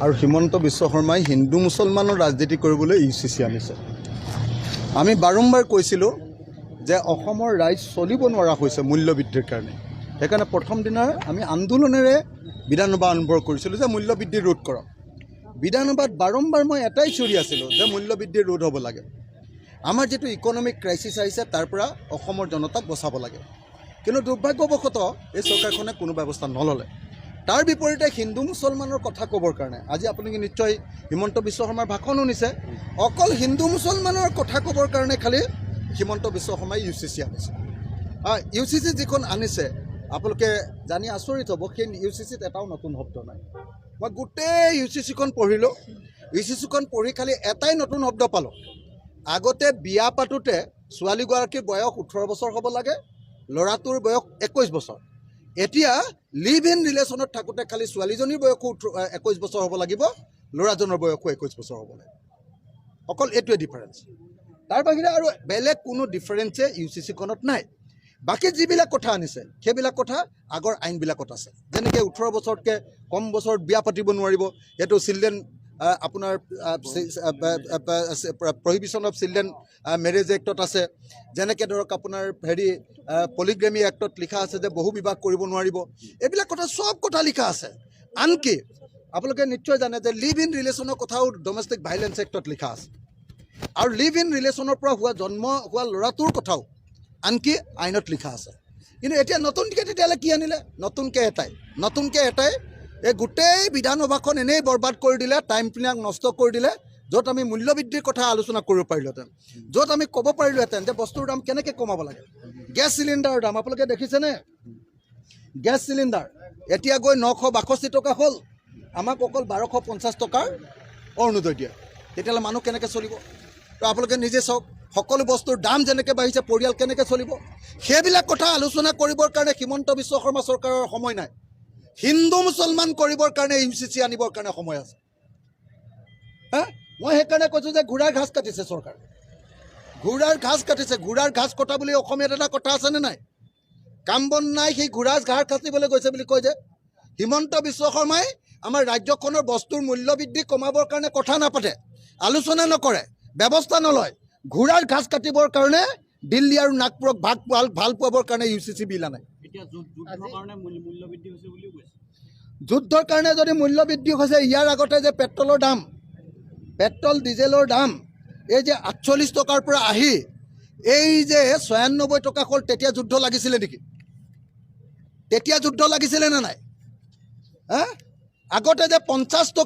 আৰু হিমন্ত বিশ্ব শৰ্মাই হিন্দু মুছলমানৰ ৰাজনীতি কৰিবলৈ UCC আনিছে। আমি বাৰম্বাৰ কৈছিলোঁ যে অসমৰ ৰাইজ চলিব নোৱাৰা হৈছে মূল্যবৃদ্ধিৰ কাৰণে। সেইকাৰণে প্ৰথম দিনা আমি আন্দোলনেৰে বিধানসভা আৰম্ভ কৰিছিলোঁ যে মূল্যবৃদ্ধি ৰোধ কৰক। বিধানসভাত বাৰম্বাৰ মই এটাই চিঞৰি আছিলোঁ যে মূল্যবৃদ্ধি ৰোধ হ'ব লাগে। আমাৰ যিটো ইকনমিক ক্ৰাইচিছ আহিছে তাৰ পৰা অসমৰ জনতাক বচাব লাগে। কিন্তু দুৰ্ভাগ্যবশতঃ এই চৰকাৰখনে কোনো ব্যৱস্থা নল'লে। তাৰ বিপৰীতে হিন্দু মুছলমানৰ কথা ক'বৰ কাৰণে আজি আপোনালোকে নিশ্চয় হিমন্ত বিশ্ব শৰ্মাৰ ভাষণ শুনিছে। অকল হিন্দু মুছলমানৰ কথা ক'বৰ কাৰণে খালি হিমন্ত বিশ্ব শৰ্মাই UCC আনিছে। UCC যিখন আনিছে আপোনালোকে জানি আচৰিত হ'ব, সেই UCCত এটাও নতুন শব্দ নাই। মই গোটেই UCCখন পঢ়িলোঁ। UCCখন পঢ়ি খালি এটাই নতুন শব্দ পালোঁ। আগতে বিয়া পাতোতে ছোৱালীগৰাকীৰ বয়স 18 বছৰ হ'ব লাগে, ল'ৰাটোৰ বয়স 21 বছৰ। এতিয়া লিভ ইন ৰিলেশ্যনত থাকোঁতে খালি ছোৱালীজনীৰ বয়সো 21 বছৰ হ'ব লাগিব, ল'ৰাজনৰ বয়সো 21 বছৰ হ'ব লাগিব। অকল এইটোৱে ডিফাৰেঞ্চ। তাৰ বাহিৰে আৰু বেলেগ কোনো ডিফাৰেঞ্চে UCCখনত নাই। বাকী যিবিলাক কথা আনিছে সেইবিলাক কথা আগৰ আইনবিলাকত আছে। যেনেকৈ 18 বছৰতকৈ কম বছৰত বিয়া পাতিব নোৱাৰিব, সেইটো চিলড্ৰেন আপোনাৰ প্ৰহিবিশ্যন অফ চিলড্ৰেন মেৰেজ এক্টত আছে। যেনেকৈ ধৰক আপোনাৰ পলিগ্ৰামী এক্টত লিখা আছে যে বহু বিবাহ কৰিব নোৱাৰিব। এইবিলাক কথা চব কথা লিখা আছে। আনকি আপোনালোকে নিশ্চয় জানে যে লিভ ইন ৰিলেশ্যনৰ কথাও ডমেষ্টিক ভাইলেঞ্চ এক্টত লিখা আছে। আৰু লিভ ইন ৰিলেশ্যনৰ পৰা জন্ম হোৱা ল'ৰাটোৰ কথাও আনকি আইনত লিখা আছে। কিন্তু এতিয়া নতুনকৈ তেতিয়াহ'লে কি আনিলে? নতুনকৈ এটাই এই গোটেই বিধানসভাখন এনেই বৰবাদ কৰি দিলে, টাইমবিলাক নষ্ট কৰি দিলে, য'ত আমি মূল্যবৃদ্ধিৰ কথা আলোচনা কৰিব পাৰিলোহেঁতেন, য'ত আমি ক'ব পাৰিলোহেঁতেন যে বস্তুৰ দাম কেনেকৈ কমাব লাগে। গেছ চিলিণ্ডাৰৰ দাম আপোনালোকে দেখিছেনে? গেছ চিলিণ্ডাৰ এতিয়া গৈ 962 টকা হ'ল, আমাক অকল 1250 টকাৰ অৰুণোদয় দিয়ে। তেতিয়াহ'লে মানুহ কেনেকৈ চলিব? তো আপোনালোকে নিজে চাওক, সকলো বস্তুৰ দাম যেনেকৈ বাঢ়িছে, পৰিয়াল কেনেকৈ চলিব? সেইবিলাক কথা আলোচনা কৰিবৰ কাৰণে হিমন্ত বিশ্ব শৰ্মা চৰকাৰৰ সময় নাই। হিন্দু মুছলমান কৰিবৰ কাৰণে UCC আনিবৰ কাৰণে সময় আছে। মই সেইকাৰণে কৈছোঁ যে ঘোঁৰাৰ ঘাচ কাটিছে চৰকাৰে। ঘোঁৰাৰ ঘাচ কাটিছে। ঘোঁৰাৰ ঘাচ কটা বুলি অসমীয়াত এটা কথা আছেনে নাই? কাম বন নাই, সেই ঘোঁৰাৰ ঘাচ কাটিবলৈ গৈছে বুলি কয় যে। হিমন্ত বিশ্ব শৰ্মাই আমাৰ ৰাজ্যখনৰ বস্তুৰ মূল্য বৃদ্ধি কমাবৰ কাৰণে কথা নাপাতে, আলোচনা নকৰে, ব্যৱস্থা নলয়। ঘোঁৰাৰ ঘাচ কাটিবৰ কাৰণে দিল্লী আৰু নাগপুৰক ভাল পোৱাবৰ কাৰণে UCC বিল আনে। যুদ্ধৰ কাৰণে যদি মূল্য বৃদ্ধি হৈছে, ইয়াৰ আগতে যে পেট্ৰলৰ দাম, পেট্ৰল ডিজেলৰ দাম এই যে 48 টকাৰ পৰা আহি এই যে 96 টকা হ'ল, তেতিয়া যুদ্ধ লাগিছিলে নেকি? তেতিয়া যুদ্ধ লাগিছিলে নে নাই? আগতে যে 50 টকা